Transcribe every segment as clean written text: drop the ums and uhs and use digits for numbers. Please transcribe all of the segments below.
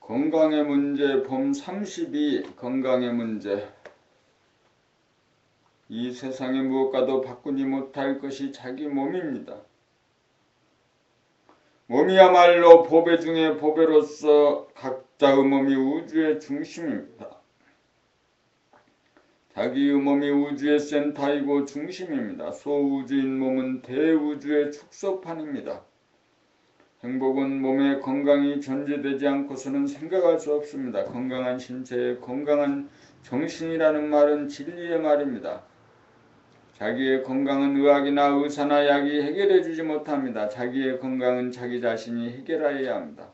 건강의 문제 봄 32 건강의 문제. 이 세상에 무엇과도 바꾸지 못할 것이 자기 몸입니다. 몸이야말로 보배 중에 보배로서 각자의 몸이 우주의 중심입니다. 자기의 몸이 우주의 센터이고 중심입니다. 소우주인 몸은 대우주의 축소판입니다. 행복은 몸의 건강이 존재되지 않고서는 생각할 수 없습니다. 건강한 신체에 건강한 정신이라는 말은 진리의 말입니다. 자기의 건강은 의학이나 의사나 약이 해결해 주지 못합니다. 자기의 건강은 자기 자신이 해결해야 합니다.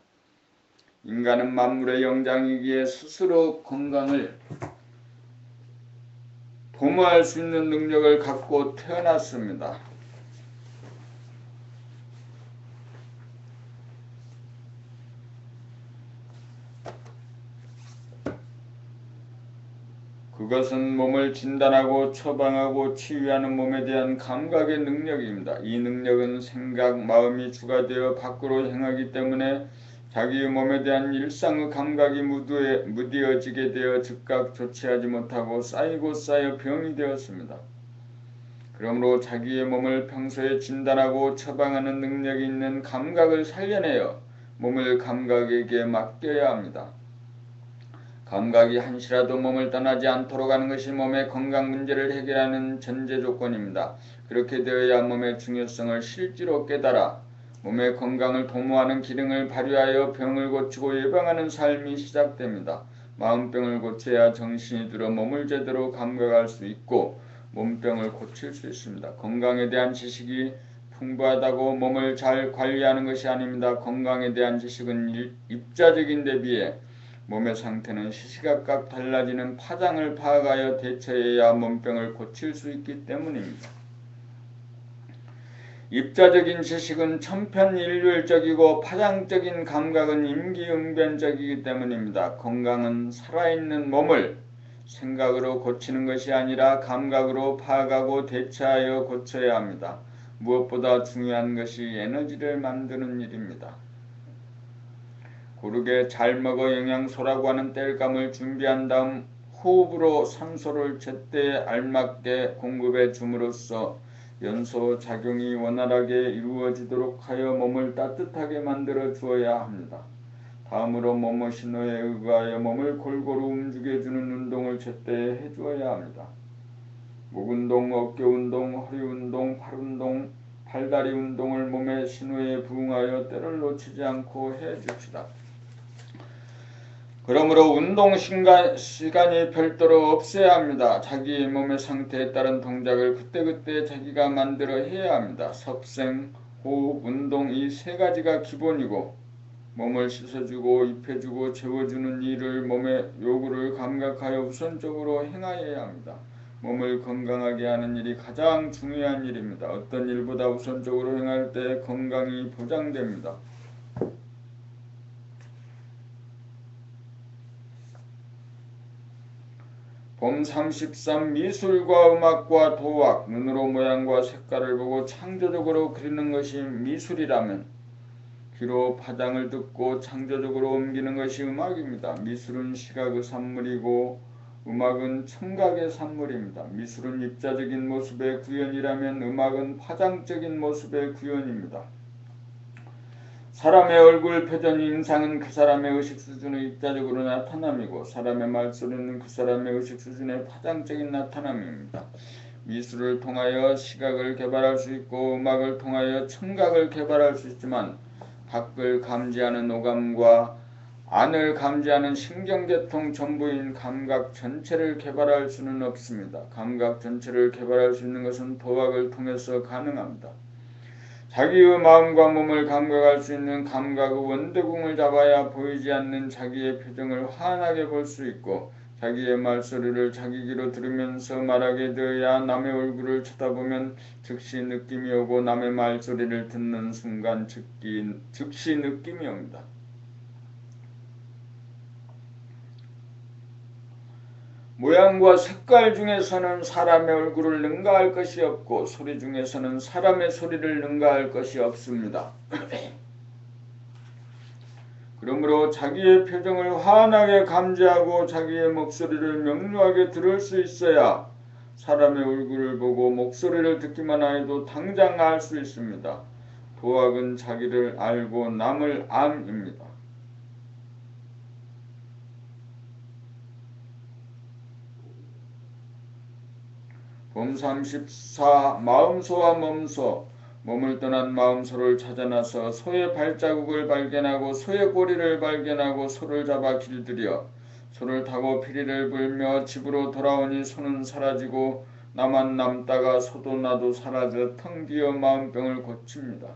인간은 만물의 영장이기에 스스로 건강을 도모할 수 있는 능력을 갖고 태어났습니다. 그것은 몸을 진단하고 처방하고 치유하는 몸에 대한 감각의 능력입니다. 이 능력은 생각, 마음이 주가 되어 밖으로 행하기 때문에 자기의 몸에 대한 일상의 감각이 무뎌지게 되어 즉각 조치하지 못하고 쌓이고 쌓여 병이 되었습니다. 그러므로 자기의 몸을 평소에 진단하고 처방하는 능력이 있는 감각을 살려내어 몸을 감각에게 맡겨야 합니다. 감각이 한시라도 몸을 떠나지 않도록 하는 것이 몸의 건강 문제를 해결하는 전제 조건입니다. 그렇게 되어야 몸의 중요성을 실제로 깨달아 몸의 건강을 도모하는 기능을 발휘하여 병을 고치고 예방하는 삶이 시작됩니다. 마음병을 고쳐야 정신이 들어 몸을 제대로 감각할 수 있고 몸병을 고칠 수 있습니다. 건강에 대한 지식이 풍부하다고 몸을 잘 관리하는 것이 아닙니다. 건강에 대한 지식은 입자적인 데 비해 몸의 상태는 시시각각 달라지는 파장을 파악하여 대처해야 몸병을 고칠 수 있기 때문입니다. 입자적인 지식은 천편일률적이고 파장적인 감각은 임기응변적이기 때문입니다. 건강은 살아있는 몸을 생각으로 고치는 것이 아니라 감각으로 파악하고 대처하여 고쳐야 합니다. 무엇보다 중요한 것이 에너지를 만드는 일입니다. 고르게 잘 먹어 영양소라고 하는 땔감을 준비한 다음 호흡으로 산소를 제때 알맞게 공급해 줌으로써 연소 작용이 원활하게 이루어지도록 하여 몸을 따뜻하게 만들어 주어야 합니다. 다음으로 몸의 신호에 의거하여 몸을 골고루 움직여주는 운동을 제때 해주어야 합니다. 목 운동, 어깨 운동, 허리 운동, 팔 운동, 팔다리 운동을 몸의 신호에 부응하여 때를 놓치지 않고 해줍시다. 그러므로 운동 시간이 별도로 없어야 합니다. 자기 몸의 상태에 따른 동작을 그때그때 자기가 만들어 해야 합니다. 섭생, 호흡, 운동 이 세 가지가 기본이고 몸을 씻어주고 입혀주고 재워주는 일을 몸의 요구를 감각하여 우선적으로 행하여야 합니다. 몸을 건강하게 하는 일이 가장 중요한 일입니다. 어떤 일보다 우선적으로 행할 때 건강이 보장됩니다. 봄 33 미술과 음악과 도학, 눈으로 모양과 색깔을 보고 창조적으로 그리는 것이 미술이라면 귀로 파장을 듣고 창조적으로 옮기는 것이 음악입니다. 미술은 시각의 산물이고 음악은 청각의 산물입니다. 미술은 입자적인 모습의 구현이라면 음악은 파장적인 모습의 구현입니다. 사람의 얼굴, 표정, 인상은 그 사람의 의식 수준의 입자적으로 나타남이고 사람의 말소리는 그 사람의 의식 수준의 파장적인 나타남입니다. 미술을 통하여 시각을 개발할 수 있고 음악을 통하여 청각을 개발할 수 있지만 밖을 감지하는 오감과 안을 감지하는 신경계통 전부인 감각 전체를 개발할 수는 없습니다. 감각 전체를 개발할 수 있는 것은 도학을 통해서 가능합니다. 자기의 마음과 몸을 감각할 수 있는 감각의 원대궁을 잡아야 보이지 않는 자기의 표정을 환하게 볼 수 있고 자기의 말소리를 자기 귀로 들으면서 말하게 되어야 남의 얼굴을 쳐다보면 즉시 느낌이 오고 남의 말소리를 듣는 순간 즉시 느낌이 옵니다. 모양과 색깔 중에서는 사람의 얼굴을 능가할 것이 없고 소리 중에서는 사람의 소리를 능가할 것이 없습니다. 그러므로 자기의 표정을 환하게 감지하고 자기의 목소리를 명료하게 들을 수 있어야 사람의 얼굴을 보고 목소리를 듣기만 해도 당장 알 수 있습니다. 도학은 자기를 알고 남을 암입니다. 봄 34. 마음소와 몸소. 몸을 떠난 마음소를 찾아나서 소의 발자국을 발견하고 소의 꼬리를 발견하고 소를 잡아 길들여 소를 타고 피리를 불며 집으로 돌아오니 소는 사라지고 나만 남다가 소도 나도 사라져 텅 비어 마음병을 고칩니다.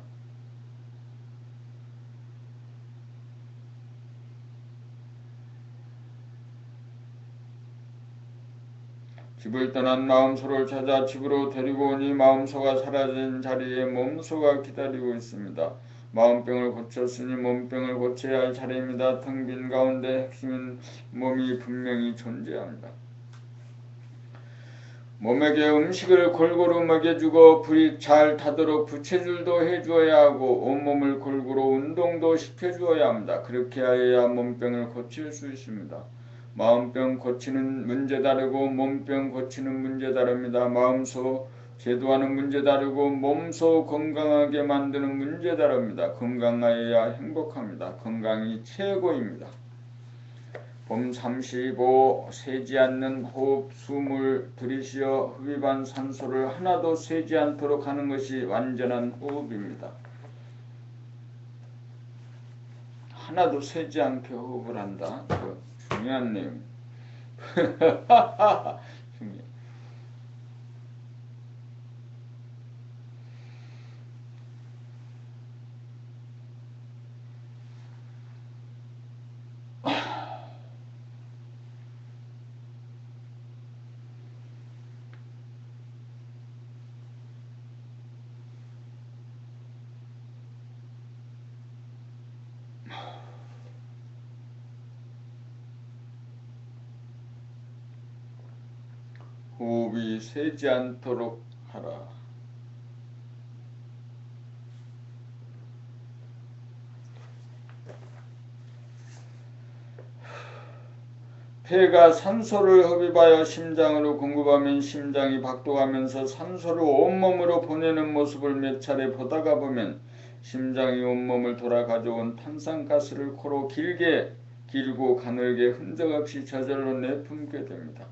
집을 떠난 마음소를 찾아 집으로 데리고 오니 마음소가 사라진 자리에 몸소가 기다리고 있습니다. 마음병을 고쳤으니 몸병을 고쳐야 할 차례입니다. 텅 빈 가운데 핵심인 몸이 분명히 존재합니다. 몸에게 음식을 골고루 먹여주고 불이 잘 타도록 부채질도 해주어야 하고 온몸을 골고루 운동도 시켜주어야 합니다. 그렇게 하여야 몸병을 고칠 수 있습니다. 마음병 고치는 문제 다르고 몸병 고치는 문제 다릅니다. 마음소 제도하는 문제 다르고 몸소 건강하게 만드는 문제 다릅니다. 건강하여야 행복합니다. 건강이 최고입니다. 봄 35. 새지 않는 호흡, 숨을 들이쉬어 흡입한 산소를 하나도 새지 않도록 하는 것이 완전한 호흡입니다. 하나도 새지 않게 호흡을 한다. 중요한 내용. 중요해. 호흡이 새지 않도록 하라. 폐가 산소를 흡입하여 심장으로 공급하면 심장이 박동하면서 산소를 온몸으로 보내는 모습을 몇 차례 보다가 보면 심장이 온몸을 돌아 가져온 탄산가스를 코로 길고 가늘게 흔적 없이 저절로 내뿜게 됩니다.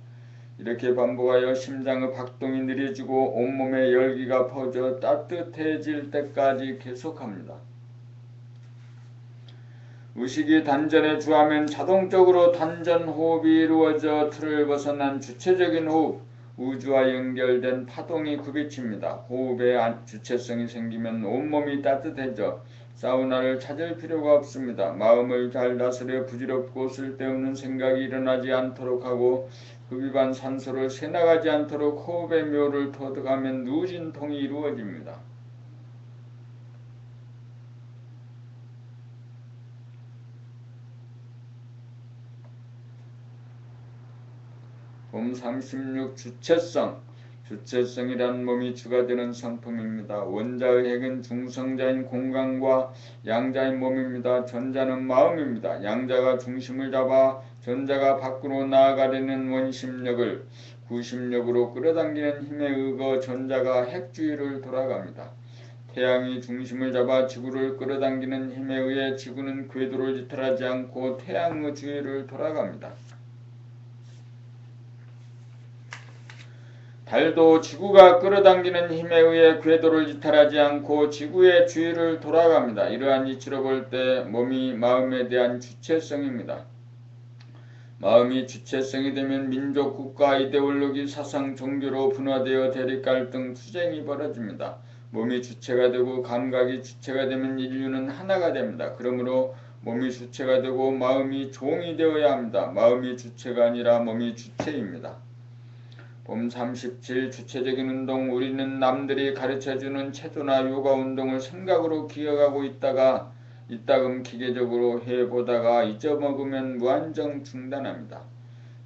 이렇게 반복하여 심장의 박동이 느려지고 온몸에 열기가 퍼져 따뜻해질 때까지 계속합니다. 의식이 단전에 주하면 자동적으로 단전 호흡이 이루어져 틀을 벗어난 주체적인 호흡, 우주와 연결된 파동이 굽이칩니다. 호흡에 주체성이 생기면 온몸이 따뜻해져 사우나를 찾을 필요가 없습니다. 마음을 잘 다스려 부질없고 쓸데없는 생각이 일어나지 않도록 하고 흡입한 산소를 새나가지 않도록 호흡의 묘를 터득하면 누진통이 이루어집니다. 봄 36. 주체성이란 몸이 주가 되는 성품입니다. 원자의 핵은 중성자인 공간과 양자인 몸입니다. 전자는 마음입니다. 양자가 중심을 잡아 전자가 밖으로 나아가려는 원심력을 구심력으로 끌어당기는 힘에 의거 전자가 핵주위를 돌아갑니다. 태양이 중심을 잡아 지구를 끌어당기는 힘에 의해 지구는 궤도를 이탈하지 않고 태양의 주위를 돌아갑니다. 달도 지구가 끌어당기는 힘에 의해 궤도를 이탈하지 않고 지구의 주위를 돌아갑니다. 이러한 이치로 볼 때 몸이 마음에 대한 주체성입니다. 마음이 주체성이 되면 민족, 국가, 이데올로기, 사상, 종교로 분화되어 대립, 갈등, 투쟁이 벌어집니다. 몸이 주체가 되고 감각이 주체가 되면 인류는 하나가 됩니다. 그러므로 몸이 주체가 되고 마음이 종이 되어야 합니다. 마음이 주체가 아니라 몸이 주체입니다. 봄 37. 주체적인 운동. 우리는 남들이 가르쳐주는 체조나 요가 운동을 생각으로 기억하고 있다가 이따금 기계적으로 해보다가 잊어먹으면 무한정 중단합니다.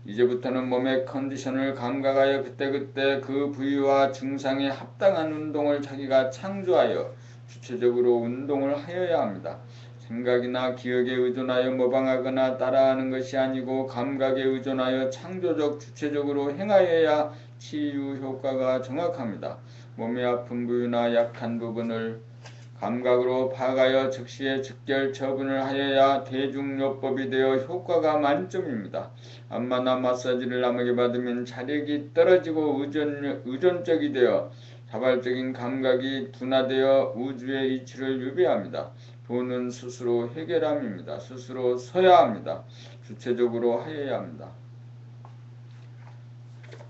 이제부터는 몸의 컨디션을 감각하여 그때그때 그 부위와 증상에 합당한 운동을 자기가 창조하여 주체적으로 운동을 하여야 합니다. 생각이나 기억에 의존하여 모방하거나 따라하는 것이 아니고 감각에 의존하여 창조적 주체적으로 행하여야 치유 효과가 정확합니다. 몸의 아픈 부위나 약한 부분을 감각으로 파악하여 즉시에 즉결 처분을 하여야 대중요법이 되어 효과가 만점입니다. 안마나 마사지를 남에게 받으면 자력이 떨어지고 의존적이 되어 자발적인 감각이 둔화되어 우주의 이치를 유배합니다. 돈은 스스로 해결함입니다. 스스로 서야 합니다. 주체적으로 하여야 합니다.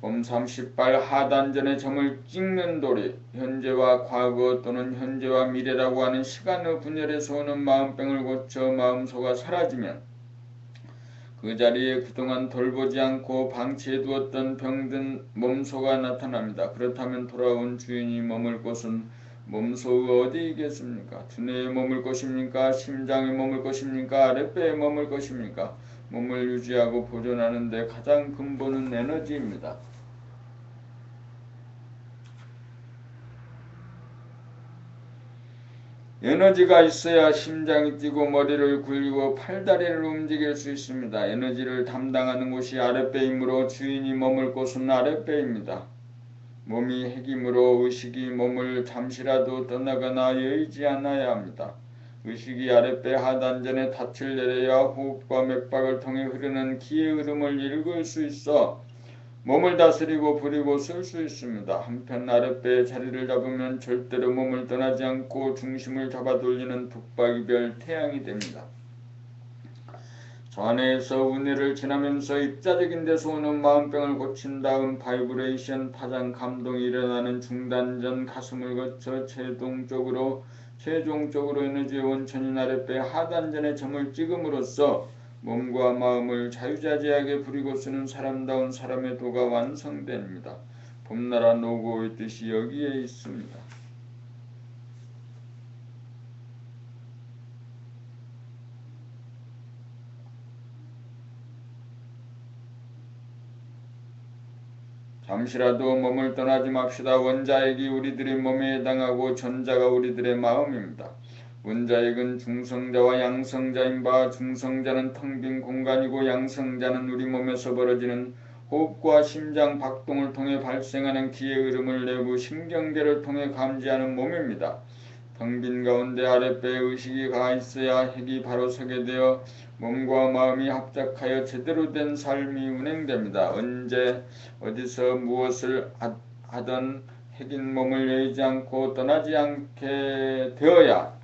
몸 30발 하단전의 점을 찍는 도리, 현재와 과거 또는 현재와 미래라고 하는 시간의 분열에서 오는 마음병을 고쳐 마음소가 사라지면 그 자리에 그동안 돌보지 않고 방치해두었던 병든 몸소가 나타납니다. 그렇다면 돌아온 주인이 머물 곳은 몸소의 어디이겠습니까? 두뇌에 머물 것입니까? 심장에 머물 것입니까? 아랫배에 머물 것입니까? 몸을 유지하고 보존하는 데 가장 근본은 에너지입니다. 에너지가 있어야 심장이 뛰고 머리를 굴리고 팔다리를 움직일 수 있습니다. 에너지를 담당하는 곳이 아랫배이므로 주인이 머물 곳은 아랫배입니다. 몸이 핵이므로 의식이 몸을 잠시라도 떠나거나 여의지 않아야 합니다. 의식이 아랫배 하단전에 닻을 내려야 호흡과 맥박을 통해 흐르는 기의 흐름을 읽을 수 있어 몸을 다스리고 부리고 쓸 수 있습니다. 한편 아랫배의 자리를 잡으면 절대로 몸을 떠나지 않고 중심을 잡아 돌리는 북박이별 태양이 됩니다. 저 안에서 운해를 지나면서 입자적인 데서 오는 마음병을 고친 다음 바이브레이션 파장 감동이 일어나는 중단전 가슴을 거쳐 최종적으로 에너지의 원천인 아랫배 하단전의 점을 찍음으로써 몸과 마음을 자유자재하게 부리고 쓰는 사람다운 사람의 도가 완성됩니다. 봄나라 노고의 뜻이 여기에 있습니다. 잠시라도 몸을 떠나지 맙시다. 원자핵이 우리들의 몸에 해당하고 전자가 우리들의 마음입니다. 원자핵은 중성자와 양성자인 바 중성자는 텅 빈 공간이고 양성자는 우리 몸에서 벌어지는 호흡과 심장 박동을 통해 발생하는 기의 흐름을 내부 신경계를 통해 감지하는 몸입니다. 텅 빈 가운데 아랫배에 의식이 가 있어야 핵이 바로 서게 되어 몸과 마음이 합작하여 제대로 된 삶이 운행됩니다. 언제 어디서 무엇을 하던 핵인 몸을 여의지 않고 떠나지 않게 되어야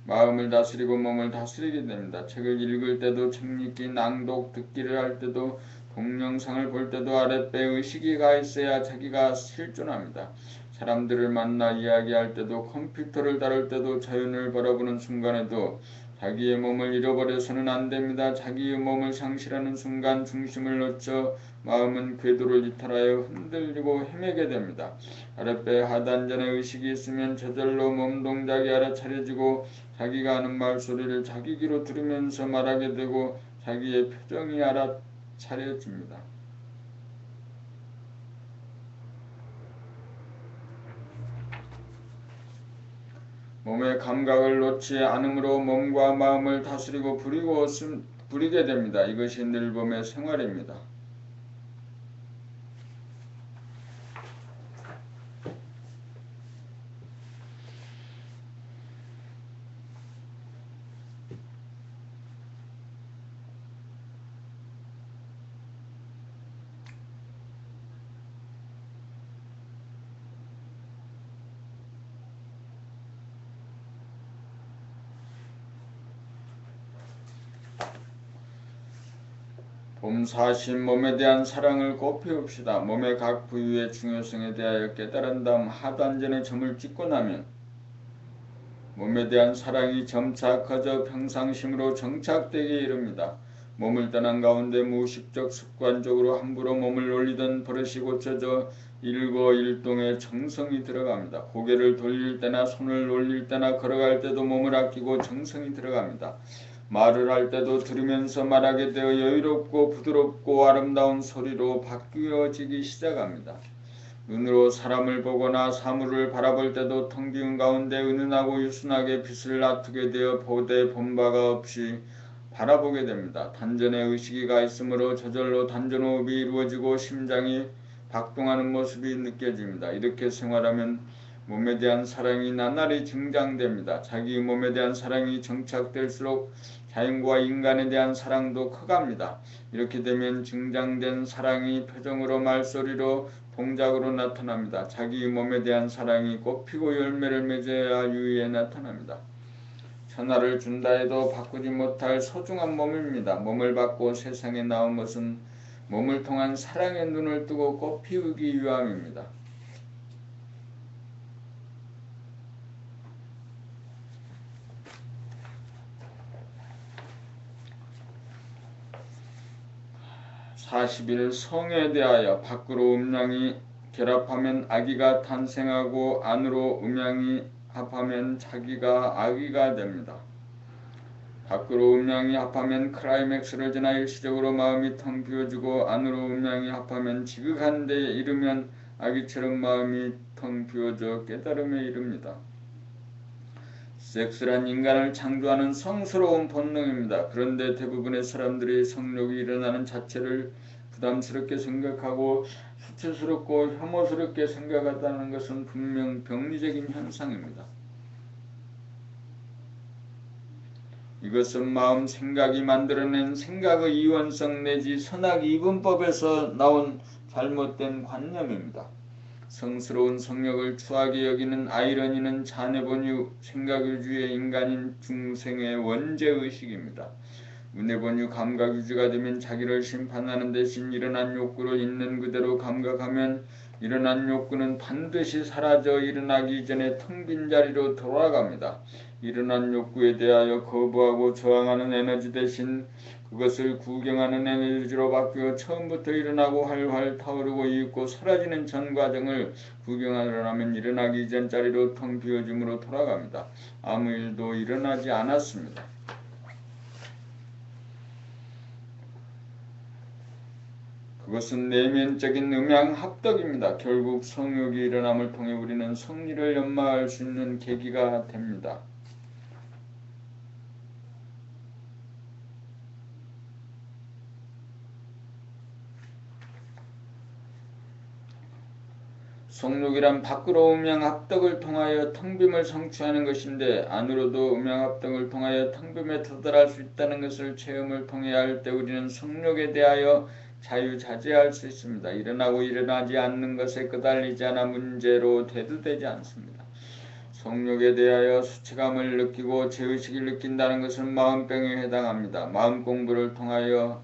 마음을 다스리고 몸을 다스리게 됩니다. 책을 읽을 때도 책 읽기, 낭독, 듣기를 할 때도 동영상을 볼 때도 아랫배 의식이 가 있어야 자기가 실존합니다. 사람들을 만나 이야기할 때도 컴퓨터를 다룰 때도 자연을 바라보는 순간에도 자기의 몸을 잃어버려서는 안됩니다. 자기의 몸을 상실하는 순간 중심을 놓쳐 마음은 궤도를 이탈하여 흔들리고 헤매게 됩니다. 아랫배 하단전에 의식이 있으면 저절로 몸 동작이 알아차려지고 자기가 하는 말소리를 자기 귀로 들으면서 말하게 되고 자기의 표정이 알아차려집니다. 몸의 감각을 놓지 않으므로 몸과 마음을 다스리고 부리게 됩니다. 이것이 늘봄의 생활입니다. 봄 40 몸에 대한 사랑을 꽃피웁시다. 몸의 각 부위의 중요성에 대하여 깨달은 다음 하단전의 점을 찍고 나면 몸에 대한 사랑이 점차 커져 평상심으로 정착되게 이릅니다. 몸을 떠난 가운데 무의식적 습관적으로 함부로 몸을 올리던 버릇이 고쳐져 일거일동에 정성이 들어갑니다. 고개를 돌릴 때나 손을 올릴 때나 걸어갈 때도 몸을 아끼고 정성이 들어갑니다. 말을 할 때도 들으면서 말하게 되어 여유롭고 부드럽고 아름다운 소리로 바뀌어지기 시작합니다. 눈으로 사람을 보거나 사물을 바라볼 때도 텅 비운 가운데 은은하고 유순하게 빛을 나투게 되어 보되 본 바가 없이 바라보게 됩니다. 단전에 의식이가 있으므로 저절로 단전호흡이 이루어지고 심장이 박동하는 모습이 느껴집니다. 이렇게 생활하면 몸에 대한 사랑이 나날이 증장됩니다. 자기 몸에 대한 사랑이 정착될수록 자연과 인간에 대한 사랑도 커갑니다. 이렇게 되면 증장된 사랑이 표정으로 말소리로 동작으로 나타납니다. 자기 몸에 대한 사랑이 꽃피고 열매를 맺어야 유의에 나타납니다. 천하를 준다 해도 바꾸지 못할 소중한 몸입니다. 몸을 받고 세상에 나온 것은 몸을 통한 사랑의 눈을 뜨고 꽃피우기 위함입니다. (40일) 성에 대하여 밖으로 음양이 결합하면 아기가 탄생하고 안으로 음양이 합하면 자기가 아기가 됩니다. 밖으로 음양이 합하면 클라이맥스를 지나 일시적으로 마음이 텅 비워지고 안으로 음양이 합하면 지극한 데에 이르면 아기처럼 마음이 텅 비워져 깨달음에 이릅니다. 섹스란 인간을 창조하는 성스러운 본능입니다. 그런데 대부분의 사람들이 성욕이 일어나는 자체를 부담스럽게 생각하고 수치스럽고 혐오스럽게 생각한다는 것은 분명 병리적인 현상입니다. 이것은 마음 생각이 만들어낸 생각의 이원성 내지 선악 이분법에서 나온 잘못된 관념입니다. 성스러운 성욕을 추하게 여기는 아이러니는 자뇌본유 생각유주의 인간인 중생의 원죄의식입니다. 문해본유 감각유주가 되면 자기를 심판하는 대신 일어난 욕구를 있는 그대로 감각하면 일어난 욕구는 반드시 사라져 일어나기 전에 텅 빈 자리로 돌아갑니다. 일어난 욕구에 대하여 거부하고 저항하는 에너지 대신 그것을 구경하는 에너지로 바뀌어 처음부터 일어나고 활활 타오르고 있고 사라지는 전 과정을 구경하려면 일어나기 전 자리로 텅 비워짐으로 돌아갑니다. 아무 일도 일어나지 않았습니다. 그것은 내면적인 음양합덕입니다. 결국 성욕이 일어남을 통해 우리는 성리를 연마할 수 있는 계기가 됩니다. 성욕이란 밖으로 음양합덕을 통하여 텅빔을 성취하는 것인데 안으로도 음양합덕을 통하여 텅빔에 도달할 수 있다는 것을 체험을 통해 할 때 우리는 성욕에 대하여 자유자재할 수 있습니다. 일어나고 일어나지 않는 것에 끄달리지 않아 문제로 대두되지 않습니다. 성욕에 대하여 수치감을 느끼고 죄의식을 느낀다는 것은 마음병에 해당합니다. 마음 공부를 통하여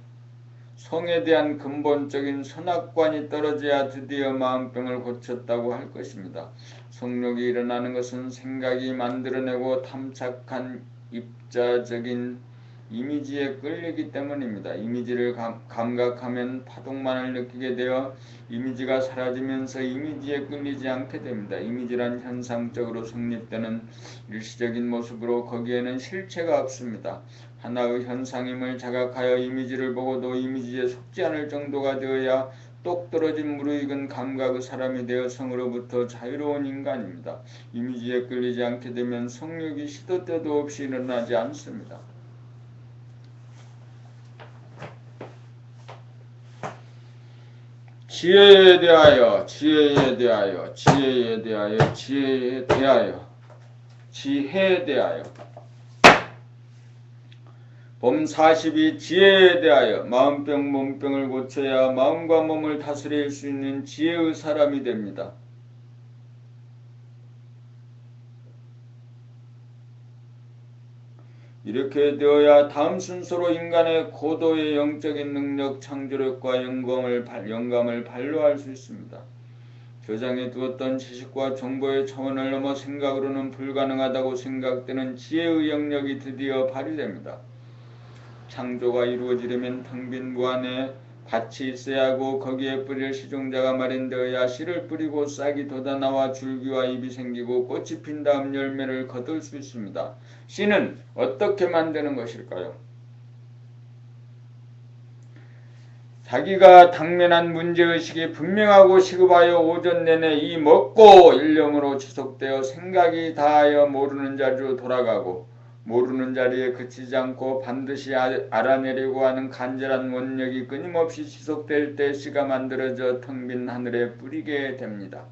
성에 대한 근본적인 선악관이 떨어져야 드디어 마음병을 고쳤다고 할 것입니다. 성욕이 일어나는 것은 생각이 만들어내고 탐착한 입자적인 이미지에 끌리기 때문입니다. 이미지를 감각하면 파동만을 느끼게 되어 이미지가 사라지면서 이미지에 끌리지 않게 됩니다. 이미지란 현상적으로 성립되는 일시적인 모습으로 거기에는 실체가 없습니다. 하나의 현상임을 자각하여 이미지를 보고도 이미지에 속지 않을 정도가 되어야 똑 떨어진 무르익은 감각의 사람이 되어 성으로부터 자유로운 인간입니다. 이미지에 끌리지 않게 되면 성욕이 시도 때도 없이 일어나지 않습니다. 지혜에 대하여 봄 40이 지혜에 대하여 마음병 몸병을 고쳐야 마음과 몸을 다스릴 수 있는 지혜의 사람이 됩니다. 이렇게 되어야 다음 순서로 인간의 고도의 영적인 능력, 창조력과 영감을 발휘할 수 있습니다. 저장해 두었던 지식과 정보의 차원을 넘어 생각으로는 불가능하다고 생각되는 지혜의 영역이 드디어 발휘됩니다. 창조가 이루어지려면 텅 빈 무안에 밭이 있어야 하고 거기에 뿌릴 시종자가 마련되어야 씨를 뿌리고 싹이 돋아나와 줄기와 잎이 생기고 꽃이 핀 다음 열매를 거둘 수 있습니다. 씨는 어떻게 만드는 것일까요? 자기가 당면한 문제의식이 분명하고 시급하여 오전 내내 이 먹고 일념으로 지속되어 생각이 다하여 모르는 자리로 돌아가고 모르는 자리에 그치지 않고 반드시 알아내려고 하는 간절한 원력이 끊임없이 지속될 때 씨가 만들어져 텅 빈 하늘에 뿌리게 됩니다.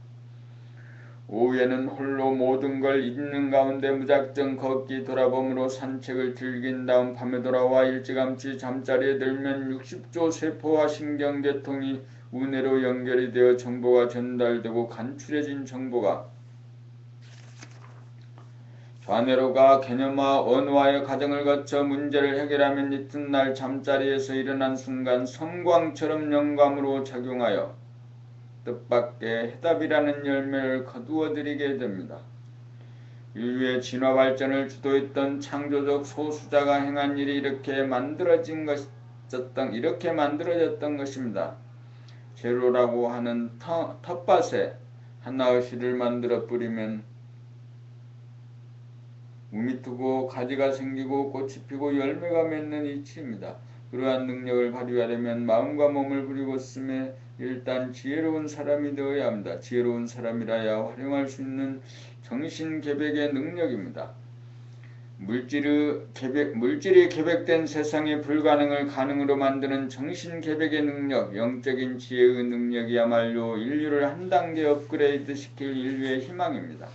오후에는 홀로 모든 걸 잊는 가운데 무작정 걷기 돌아봄으로 산책을 즐긴 다음 밤에 돌아와 일찌감치 잠자리에 들면 60조 세포와 신경계통이 우뇌로 연결이 되어 정보가 전달되고 간추려진 정보가 좌뇌로가 개념화 언어화의 과정을 거쳐 문제를 해결하면 이튿날 잠자리에서 일어난 순간 성광처럼 영감으로 작용하여 뜻밖의 해답이라는 열매를 거두어들이게 됩니다. 인류의 진화 발전을 주도했던 창조적 소수자가 행한 일이 이렇게 만들어졌던 것입니다. 제로라고 하는 텃밭에 하나의 씨를 만들어 뿌리면 움이 트고 가지가 생기고 꽃이 피고 열매가 맺는 이치입니다. 그러한 능력을 발휘하려면 마음과 몸을 부리고 쓰며 일단 지혜로운 사람이 되어야 합니다. 지혜로운 사람이라야 활용할 수 있는 정신계백의 능력입니다. 물질이 계백된 세상의 불가능을 가능으로 만드는 정신계백의 능력, 영적인 지혜의 능력이야말로 인류를 한 단계 업그레이드 시킬 인류의 희망입니다.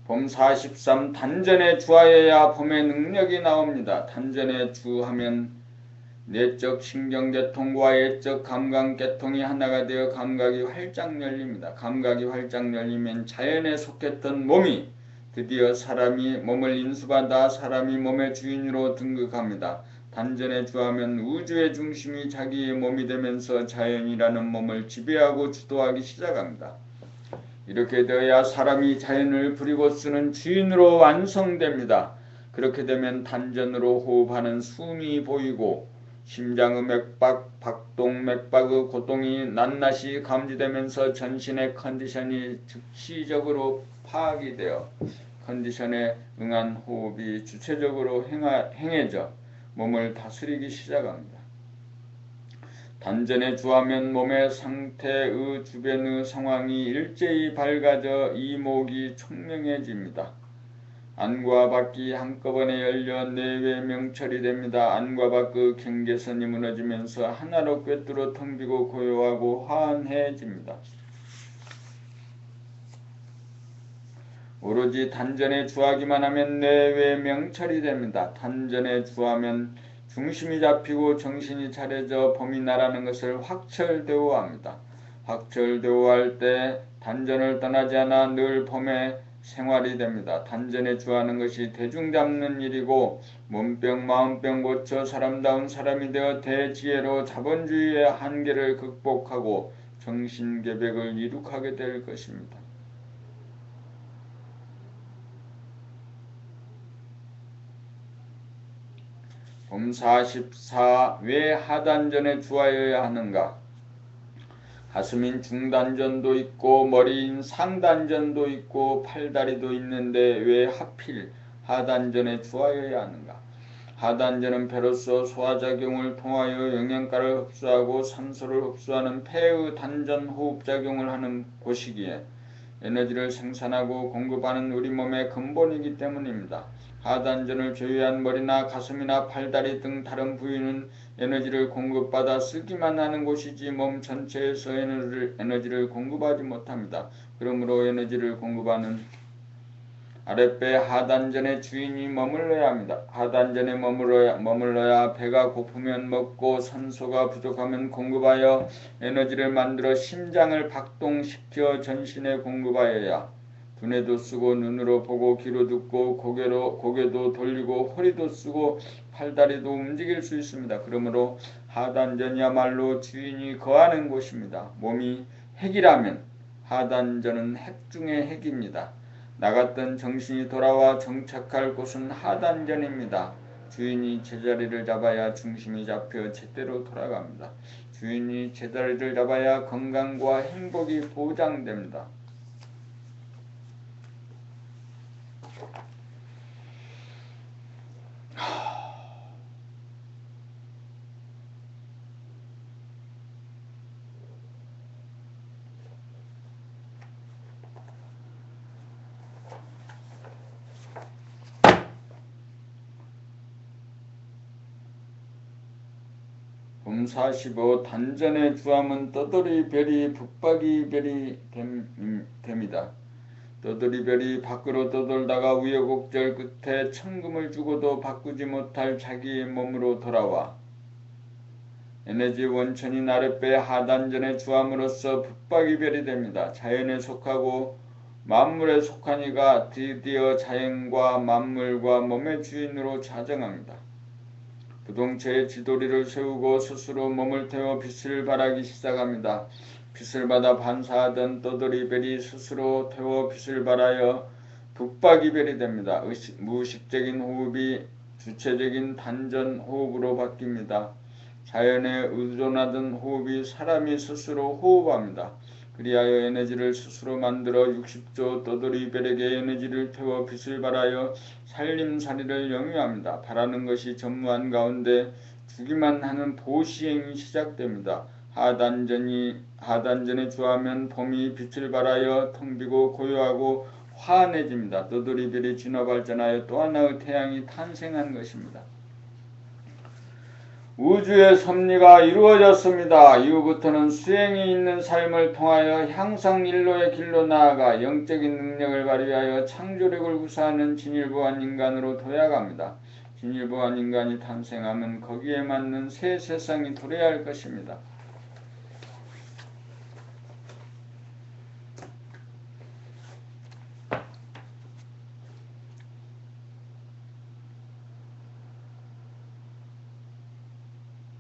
봄 43 단전에 주하여야 봄의 능력이 나옵니다. 단전에 주하면 내적 신경계통과 예적 감각계통이 하나가 되어 감각이 활짝 열립니다. 감각이 활짝 열리면 자연에 속했던 몸이 드디어 사람이 몸을 인수받아 사람이 몸의 주인으로 등극합니다. 단전에 주하면 우주의 중심이 자기의 몸이 되면서 자연이라는 몸을 지배하고 주도하기 시작합니다. 이렇게 되어야 사람이 자연을 부리고 쓰는 주인으로 완성됩니다. 그렇게 되면 단전으로 호흡하는 숨이 보이고 심장의 맥박, 박동, 맥박의 고통이 낱낱이 감지되면서 전신의 컨디션이 즉시적으로 파악이 되어 컨디션에 응한 호흡이 주체적으로 행해져 몸을 다스리기 시작합니다. 단전에 주하면 몸의 상태의 주변의 상황이 일제히 밝아져 이목이 총명해집니다. 안과 밖이 한꺼번에 열려 내외 명철이 됩니다. 안과 밖의 경계선이 무너지면서 하나로 꿰뚫어 텅 비고 고요하고 환해집니다. 오로지 단전에 주하기만 하면 내외 명철이 됩니다. 단전에 주하면 중심이 잡히고 정신이 차려져 봄이 나라는 것을 확철대오합니다. 확철대오할 때 단전을 떠나지 않아 늘 봄의 생활이 됩니다. 단전에 주하는 것이 대중 잡는 일이고 몸병 마음병 고쳐 사람다운 사람이 되어 대지혜로 자본주의의 한계를 극복하고 정신계백을 이룩하게 될 것입니다. 봄 44 왜 하단전에 주하여야 하는가? 가슴인 중단전도 있고 머리인 상단전도 있고 팔다리도 있는데 왜 하필 하단전에 주하여야 하는가? 하단전은 배로서 소화작용을 통하여 영양가를 흡수하고 산소를 흡수하는 폐의 단전 호흡작용을 하는 곳이기에 에너지를 생산하고 공급하는 우리 몸의 근본이기 때문입니다. 하단전을 제외한 머리나 가슴이나 팔다리 등 다른 부위는 에너지를 공급받아 쓰기만 하는 곳이지 몸 전체에서 에너지를 공급하지 못합니다. 그러므로 에너지를 공급하는 아랫배 하단전의 주인이 머물러야 합니다. 하단전에 머물러야 배가 고프면 먹고 산소가 부족하면 공급하여 에너지를 만들어 심장을 박동시켜 전신에 공급하여야 두뇌도 쓰고 눈으로 보고 귀로 듣고 고개도 돌리고 허리도 쓰고 팔다리도 움직일 수 있습니다. 그러므로 하단전이야말로 주인이 거하는 곳입니다. 몸이 핵이라면 하단전은 핵 중의 핵입니다. 나갔던 정신이 돌아와 정착할 곳은 하단전입니다. 주인이 제자리를 잡아야 중심이 잡혀 제대로 돌아갑니다. 주인이 제자리를 잡아야 건강과 행복이 보장됩니다. 봄 45. 단전의 주함은 떠돌이별이 붙박이별이 됩니다. 떠돌이별이 밖으로 떠돌다가 우여곡절 끝에 천금을 주고도 바꾸지 못할 자기의 몸으로 돌아와 에너지 원천인 아랫배 하단전의 주함으로써 붙박이별이 됩니다. 자연에 속하고 만물에 속한 이가 드디어 자연과 만물과 몸의 주인으로 자정합니다. 부동체의 지도리를 세우고 스스로 몸을 태워 빛을 발하기 시작합니다. 빛을 받아 반사하던 떠돌이별이 스스로 태워 빛을 발하여 붙박이별이 됩니다. 무의식적인 호흡이 주체적인 단전 호흡으로 바뀝니다. 자연에 의존하던 호흡이 사람이 스스로 호흡합니다. 그리하여 에너지를 스스로 만들어 60조 떠돌이별에게 에너지를 태워 빛을 발하여 살림살이를 영위합니다. 바라는 것이 전무한 가운데 주기만 하는 보시행이 시작됩니다. 하단전에 주하면 봄이 빛을 발하여 텅비고 고요하고 환해집니다. 떠돌이별이 진화 발전하여 또 하나의 태양이 탄생한 것입니다. 우주의 섭리가 이루어졌습니다. 이후부터는 수행이 있는 삶을 통하여 향상일로의 길로 나아가 영적인 능력을 발휘하여 창조력을 구사하는 진일보한 인간으로 도약합니다. 진일보한 인간이 탄생하면 거기에 맞는 새 세상이 도래할 것입니다.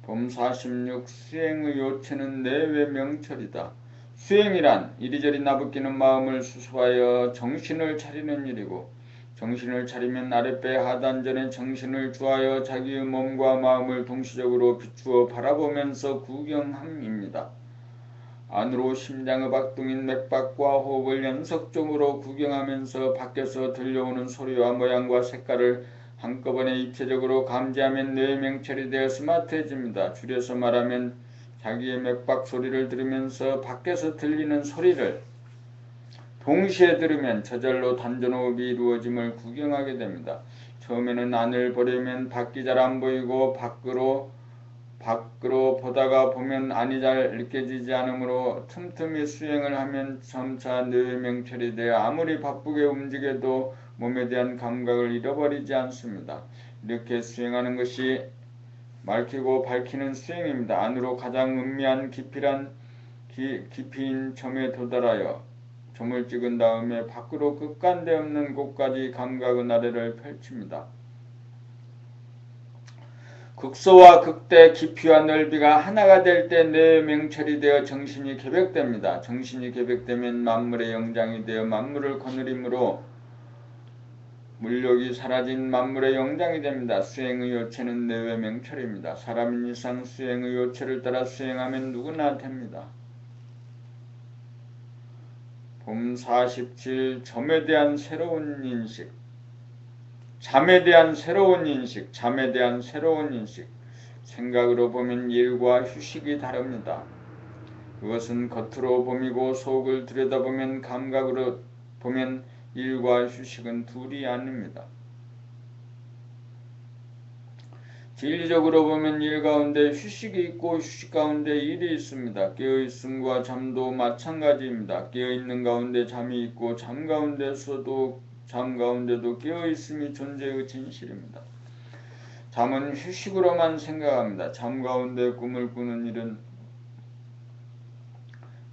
봄 46. 수행의 요체는 내외 명철이다. 수행이란 이리저리 나부끼는 마음을 수습하여 정신을 차리는 일이고 정신을 차리면 아랫배 하단전에 정신을 주하여 자기의 몸과 마음을 동시적으로 비추어 바라보면서 구경함입니다. 안으로 심장의 박동인 맥박과 호흡을 연속적으로 구경하면서 밖에서 들려오는 소리와 모양과 색깔을 한꺼번에 입체적으로 감지하면 뇌의 명철이 되어 스마트해집니다. 줄여서 말하면 자기의 맥박 소리를 들으면서 밖에서 들리는 소리를 동시에 들으면 저절로 단전호흡이 이루어짐을 구경하게 됩니다. 처음에는 안을 보려면 밖이 잘 안 보이고 밖으로 보다가 보면 안이 잘 느껴지지 않으므로 틈틈이 수행을 하면 점차 뇌의 명철이 되어 아무리 바쁘게 움직여도 몸에 대한 감각을 잃어버리지 않습니다. 이렇게 수행하는 것이 맑히고 밝히는 수행입니다. 안으로 가장 은미한 깊이인 점에 도달하여 점을 찍은 다음에 밖으로 끝간데 없는 곳까지 감각의 나래를 펼칩니다. 극소와 극대 깊이와 넓이가 하나가 될 때 뇌의 명철이 되어 정신이 개벽됩니다. 정신이 개벽되면 만물의 영장이 되어 만물을 거느림으로 물욕이 사라진 만물의 영장이 됩니다. 수행의 요체는 뇌의 명철입니다. 사람인 이상 수행의 요체를 따라 수행하면 누구나 됩니다. 봄 47. 잠에 대한 새로운 인식. 생각으로 보면 일과 휴식이 다릅니다. 그것은 겉으로 봄이고 속을 들여다보면 감각으로 보면 일과 휴식은 둘이 아닙니다. 진리적으로 보면 일 가운데 휴식이 있고 휴식 가운데 일이 있습니다. 깨어있음과 잠도 마찬가지입니다. 깨어있는 가운데 잠이 있고 잠 가운데도 깨어있음이 존재의 진실입니다. 잠은 휴식으로만 생각합니다. 잠 가운데 꿈을 꾸는 일은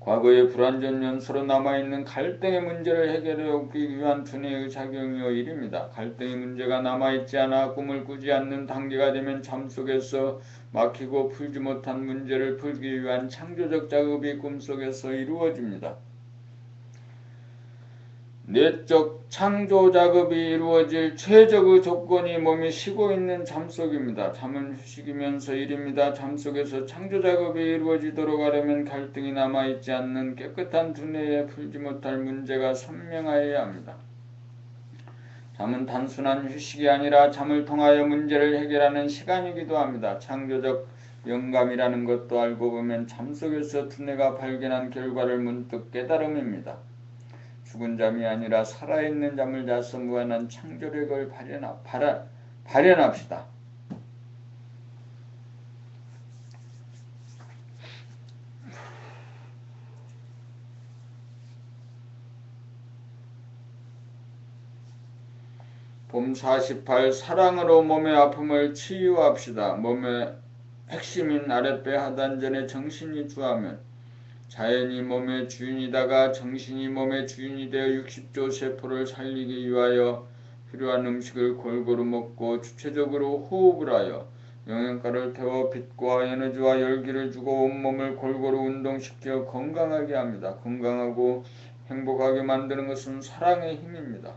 과거의 불완전 연소로 남아있는 갈등의 문제를 해결하기 위한 두뇌의 작용이요 일입니다. 갈등의 문제가 남아있지 않아 꿈을 꾸지 않는 단계가 되면 잠 속에서 막히고 풀지 못한 문제를 풀기 위한 창조적 작업이 꿈속에서 이루어집니다. 내적 창조 작업이 이루어질 최적의 조건이 몸이 쉬고 있는 잠속입니다. 잠은 휴식이면서 일입니다. 잠속에서 창조 작업이 이루어지도록 하려면 갈등이 남아있지 않는 깨끗한 두뇌에 풀지 못할 문제가 선명하여야 합니다. 잠은 단순한 휴식이 아니라 잠을 통하여 문제를 해결하는 시간이기도 합니다. 창조적 영감이라는 것도 알고 보면 잠속에서 두뇌가 발견한 결과를 문득 깨달음입니다. 죽은 잠이 아니라 살아있는 잠을 자서 무한한 창조력을 발현합시다. 봄 48 사랑으로 몸의 아픔을 치유합시다. 몸의 핵심인 아랫배 하단전에 정신이 주하면 자연이 몸의 주인이다가 정신이 몸의 주인이 되어 60조 세포를 살리기 위하여 필요한 음식을 골고루 먹고 주체적으로 호흡을 하여 영양가를 태워 빛과 에너지와 열기를 주고 온몸을 골고루 운동시켜 건강하게 합니다. 건강하고 행복하게 만드는 것은 사랑의 힘입니다.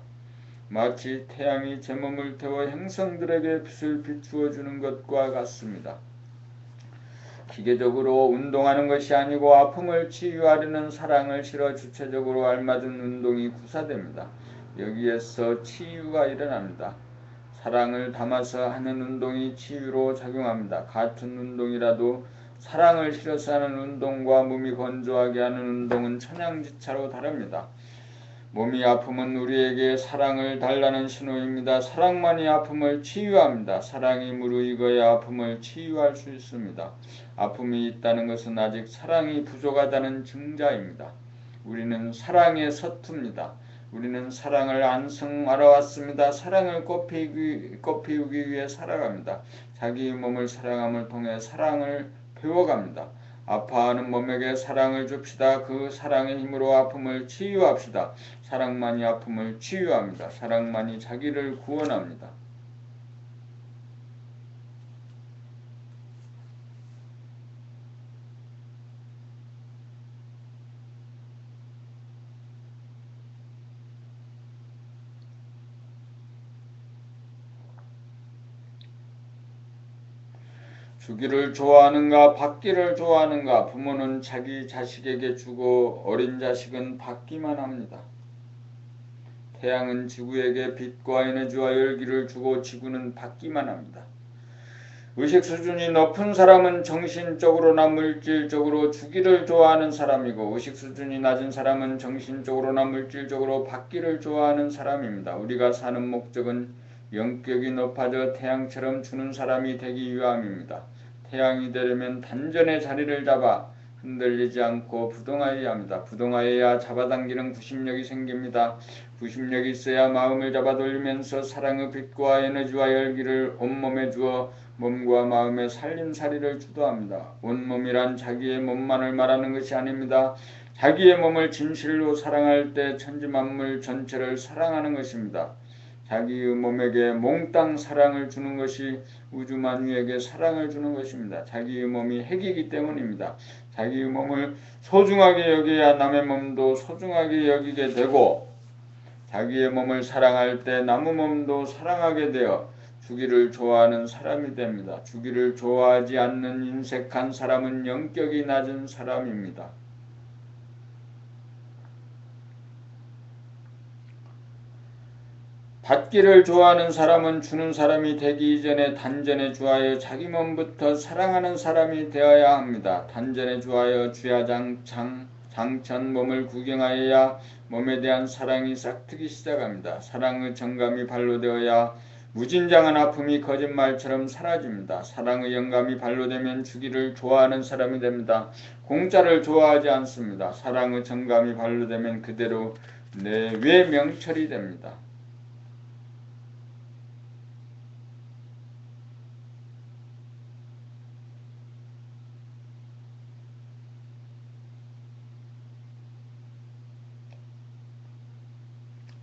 마치 태양이 제 몸을 태워 행성들에게 빛을 비추어 주는 것과 같습니다. 기계적으로 운동하는 것이 아니고 아픔을 치유하려는 사랑을 실어 주체적으로 알맞은 운동이 구사됩니다. 여기에서 치유가 일어납니다. 사랑을 담아서 하는 운동이 치유로 작용합니다. 같은 운동이라도 사랑을 실어서 하는 운동과 몸이 건조하게 하는 운동은 천양지차로 다릅니다. 몸이 아프면 우리에게 사랑을 달라는 신호입니다. 사랑만이 아픔을 치유합니다. 사랑이 무르익어야 아픔을 치유할 수 있습니다. 아픔이 있다는 것은 아직 사랑이 부족하다는 증자입니다. 우리는 사랑에 서툽니다. 우리는 사랑을 안 알아왔습니다. 사랑을 꽃피우기 위해 살아갑니다. 자기 몸을 사랑함을 통해 사랑을 배워갑니다. 아파하는 몸에게 사랑을 줍시다. 그 사랑의 힘으로 아픔을 치유합시다. 사랑만이 아픔을 치유합니다. 사랑만이 자기를 구원합니다. 주기를 좋아하는가 받기를 좋아하는가. 부모는 자기 자식에게 주고 어린 자식은 받기만 합니다. 태양은 지구에게 빛과 에너지와 열기를 주고 지구는 받기만 합니다. 의식 수준이 높은 사람은 정신적으로나 물질적으로 주기를 좋아하는 사람이고 의식 수준이 낮은 사람은 정신적으로나 물질적으로 받기를 좋아하는 사람입니다. 우리가 사는 목적은 영격이 높아져 태양처럼 주는 사람이 되기 위함입니다. 태양이 되려면 단전의 자리를 잡아 흔들리지 않고 부동하여야 합니다. 부동하여야 잡아당기는 구심력이 생깁니다. 구심력이 있어야 마음을 잡아 돌리면서 사랑의 빛과 에너지와 열기를 온몸에 주어 몸과 마음의 살림살이를 주도합니다. 온몸이란 자기의 몸만을 말하는 것이 아닙니다. 자기의 몸을 진실로 사랑할 때 천지만물 전체를 사랑하는 것입니다. 자기의 몸에게 몽땅 사랑을 주는 것이 우주만유에게 사랑을 주는 것입니다. 자기의 몸이 핵이기 때문입니다. 자기의 몸을 소중하게 여겨야 남의 몸도 소중하게 여기게 되고 자기의 몸을 사랑할 때 남의 몸도 사랑하게 되어 주기를 좋아하는 사람이 됩니다. 주기를 좋아하지 않는 인색한 사람은 영격이 낮은 사람입니다. 받기를 좋아하는 사람은 주는 사람이 되기 이전에 단전에 주하여 자기 몸부터 사랑하는 사람이 되어야 합니다. 단전에 주하여 주야장천 몸을 구경하여야 몸에 대한 사랑이 싹트기 시작합니다. 사랑의 정감이 발로되어야 무진장한 아픔이 거짓말처럼 사라집니다. 사랑의 영감이 발로되면 주기를 좋아하는 사람이 됩니다. 공짜를 좋아하지 않습니다. 사랑의 정감이 발로되면 그대로 내외 명철이 됩니다.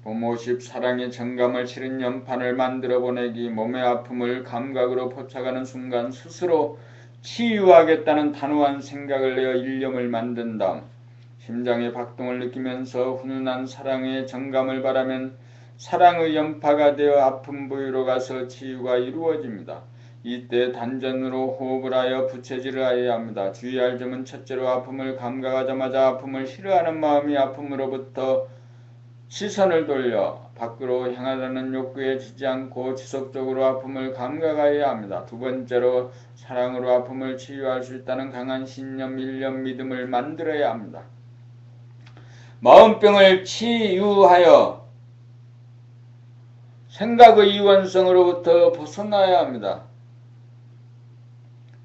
봄 50 사랑의 정감을 실은 연판을 만들어 보내기. 몸의 아픔을 감각으로 포착하는 순간 스스로 치유하겠다는 단호한 생각을 내어 일념을 만든 다음 심장의 박동을 느끼면서 훈훈한 사랑의 정감을 바라면 사랑의 연파가 되어 아픈 부위로 가서 치유가 이루어집니다. 이때 단전으로 호흡을 하여 부채질을 하여야 합니다. 주의할 점은 첫째로 아픔을 감각하자마자 아픔을 싫어하는 마음이 아픔으로부터 시선을 돌려 밖으로 향하려는 욕구에 지지 않고 지속적으로 아픔을 감각하여야 합니다. 두 번째로 사랑으로 아픔을 치유할 수 있다는 강한 신념, 일념, 믿음을 만들어야 합니다. 마음병을 치유하여 생각의 이원성으로부터 벗어나야 합니다.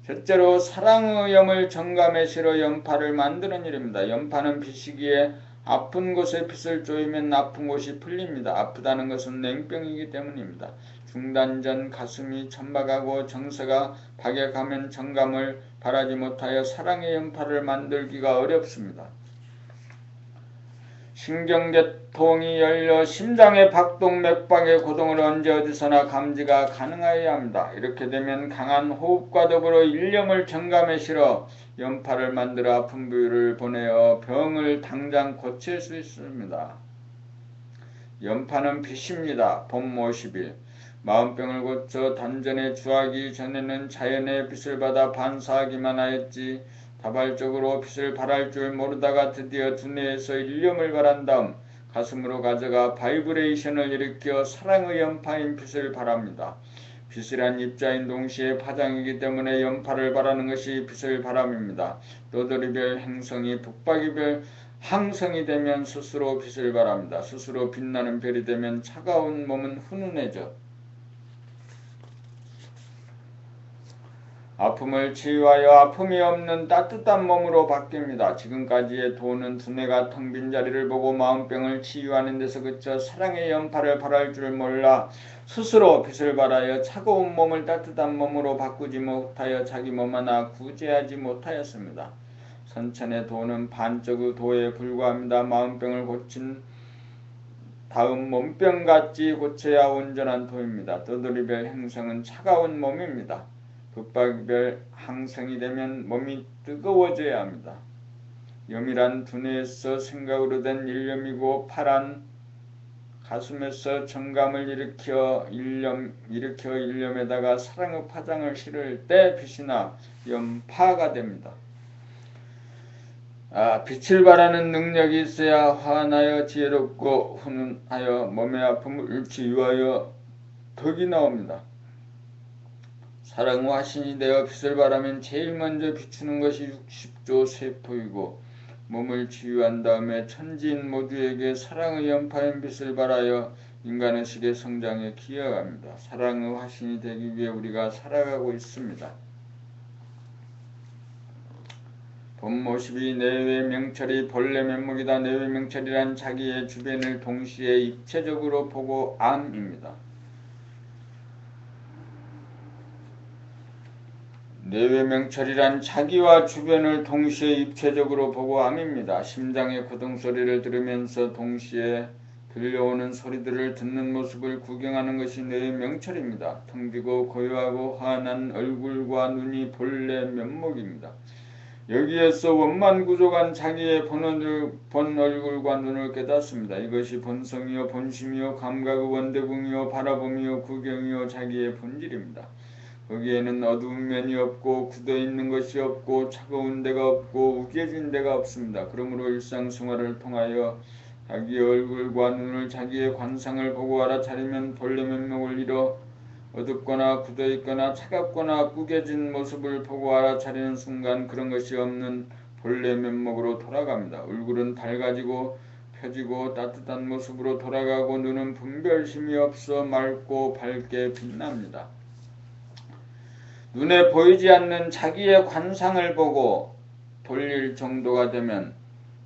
셋째로 사랑의 염을 정감에 실어 연파를 만드는 일입니다. 연파는 빛이기에 아픈 곳에 빗을 쪼이면 아픈 곳이 풀립니다. 아프다는 것은 냉병이기 때문입니다. 중단 전 가슴이 천박하고 정서가 박약하면 정감을 바라지 못하여 사랑의 연파를 만들기가 어렵습니다. 신경계통이 열려 심장의 박동 맥박의 고동을 언제 어디서나 감지가 가능하여야 합니다. 이렇게 되면 강한 호흡과 더불어 일념을 정감에 실어 연파를 만들어 아픈 부위를 보내어 병을 당장 고칠 수 있습니다. 연파는 빛입니다. 봄 50일 마음병을 고쳐 단전에 주하기 전에는 자연의 빛을 받아 반사하기만 하였지 다발적으로 빛을 발할 줄 모르다가 드디어 두뇌에서 일념을 발한 다음 가슴으로 가져가 바이브레이션을 일으켜 사랑의 연파인 빛을 발합니다. 빛이란 입자인 동시에 파장이기 때문에 연파를 바라는 것이 빛을 바람입니다. 떠돌이별 행성이 북박이별 항성이 되면 스스로 빛을 발합니다. 스스로 빛나는 별이 되면 차가운 몸은 훈훈해져 아픔을 치유하여 아픔이 없는 따뜻한 몸으로 바뀝니다. 지금까지의 도는 두뇌가 텅 빈 자리를 보고 마음병을 치유하는 데서 그쳐 사랑의 연파를 발할 줄 몰라 스스로 빛을 발하여 차가운 몸을 따뜻한 몸으로 바꾸지 못하여 자기 몸 하나 구제하지 못하였습니다. 선천의 도는 반쪽의 도에 불과합니다. 마음병을 고친 다음 몸병같이 고쳐야 온전한 도입니다. 떠돌이별 행성은 차가운 몸입니다. 북박이별 항성이 되면 몸이 뜨거워져야 합니다. 염이란 두뇌에서 생각으로 된 일념이고 파란 가슴에서 정감을 일으켜 일념에다가 사랑의 파장을 실을 때 빛이나 연파가 됩니다. 빛을 발하는 능력이 있어야 환하여 지혜롭고 훈훈하여 몸의 아픔을 치유하여 덕이 나옵니다. 사랑의 화신이 되어 빛을 발하면 제일 먼저 비추는 것이 60조 세포이고 몸을 치유한 다음에 천지인 모두에게 사랑의 연파인 빛을 발하여 인간의식의 성장에 기여합니다. 사랑의 화신이 되기 위해 우리가 살아가고 있습니다. 봄 모습이 내외 명철이 본래 면목이다. 내외 명철이란 자기의 주변을 동시에 입체적으로 보고 암입니다. 내외명철이란 자기와 주변을 동시에 입체적으로 보고 암입니다. 심장의 고동소리를 들으면서 동시에 들려오는 소리들을 듣는 모습을 구경하는 것이 내외명철입니다. 텅 비고 고요하고 환한 얼굴과 눈이 본래 면목입니다. 여기에서 원만구조간 자기의 본 얼굴과 눈을 깨닫습니다. 이것이 본성이요 본심이요 감각의 원대궁이요 바라봄이요 구경이요 자기의 본질입니다. 거기에는 어두운 면이 없고 굳어있는 것이 없고 차가운 데가 없고 우겨진 데가 없습니다. 그러므로 일상생활을 통하여 자기의 얼굴과 눈을 자기의 관상을 보고 알아차리면 본래 면목을 잃어 어둡거나 굳어있거나 차갑거나 구겨진 모습을 보고 알아차리는 순간 그런 것이 없는 본래 면목으로 돌아갑니다. 얼굴은 밝아지고 펴지고 따뜻한 모습으로 돌아가고 눈은 분별심이 없어 맑고 밝게 빛납니다. 눈에 보이지 않는 자기의 관상을 보고 돌릴 정도가 되면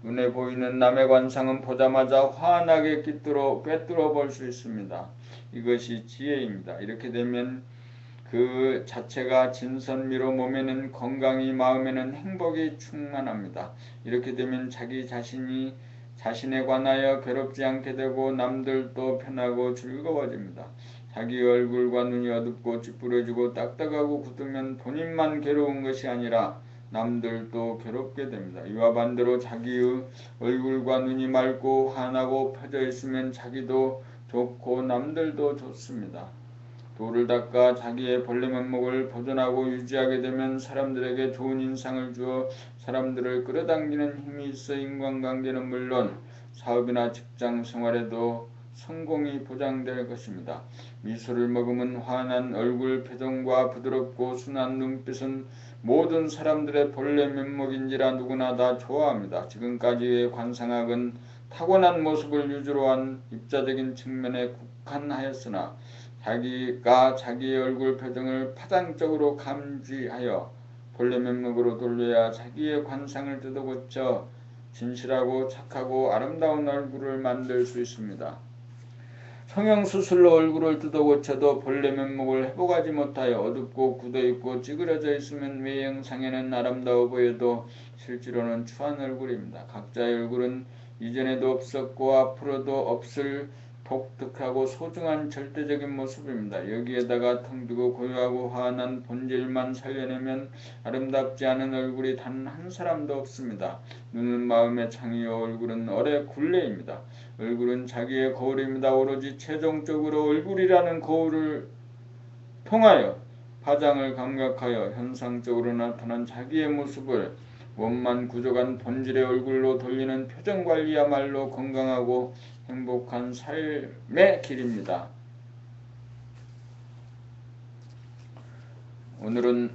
눈에 보이는 남의 관상은 보자마자 환하게 꿰뚫어 볼 수 있습니다. 이것이 지혜입니다. 이렇게 되면 그 자체가 진선미로 몸에는 건강이 마음에는 행복이 충만합니다. 이렇게 되면 자기 자신이 자신에 관하여 괴롭지 않게 되고 남들도 편하고 즐거워집니다. 자기 얼굴과 눈이 어둡고 찌푸려지고 딱딱하고 굳으면 본인만 괴로운 것이 아니라 남들도 괴롭게 됩니다. 이와 반대로 자기의 얼굴과 눈이 맑고 환하고 펴져 있으면 자기도 좋고 남들도 좋습니다. 도를 닦아 자기의 본래 면목을 보존하고 유지하게 되면 사람들에게 좋은 인상을 주어 사람들을 끌어당기는 힘이 있어 인간관계는 물론 사업이나 직장 생활에도 성공이 보장될 것입니다. 미소를 머금은 환한 얼굴 표정과 부드럽고 순한 눈빛은 모든 사람들의 본래 면목인지라 누구나 다 좋아합니다. 지금까지의 관상학은 타고난 모습을 위주로 한 입자적인 측면에 국한하였으나 자기가 자기의 얼굴 표정을 파장적으로 감지하여 본래 면목으로 돌려야 자기의 관상을 뜯어고쳐 진실하고 착하고 아름다운 얼굴을 만들 수 있습니다. 성형수술로 얼굴을 뜯어 고쳐도 본래 면목을 회복하지 못하여 어둡고 굳어있고 찌그러져 있으면 외형상에는 아름다워 보여도 실제로는 추한 얼굴입니다. 각자의 얼굴은 이전에도 없었고 앞으로도 없을 독특하고 소중한 절대적인 모습입니다. 여기에다가 텅비고 고요하고 화난 본질만 살려내면 아름답지 않은 얼굴이 단 한 사람도 없습니다. 눈은 마음의 창이요 얼굴은 얼의 굴레입니다. 얼굴은 자기의 거울입니다. 오로지 최종적으로 얼굴이라는 거울을 통하여 파장을 감각하여 현상적으로 나타난 자기의 모습을 원만 구조간 본질의 얼굴로 돌리는 표정관리야말로 건강하고 행복한 삶의 길입니다. 오늘은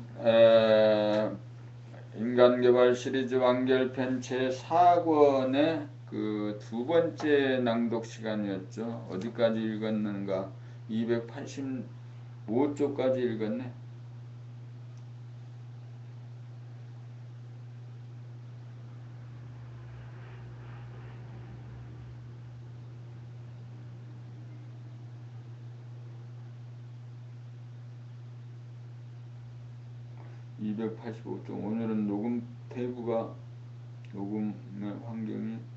인간개발 시리즈 완결편 제4권의 그 두 번째 낭독 시간이었죠. 어디까지 읽었는가? 285쪽까지 읽었네. (285쪽) 오늘은 녹음 테이프가 녹음의 환경이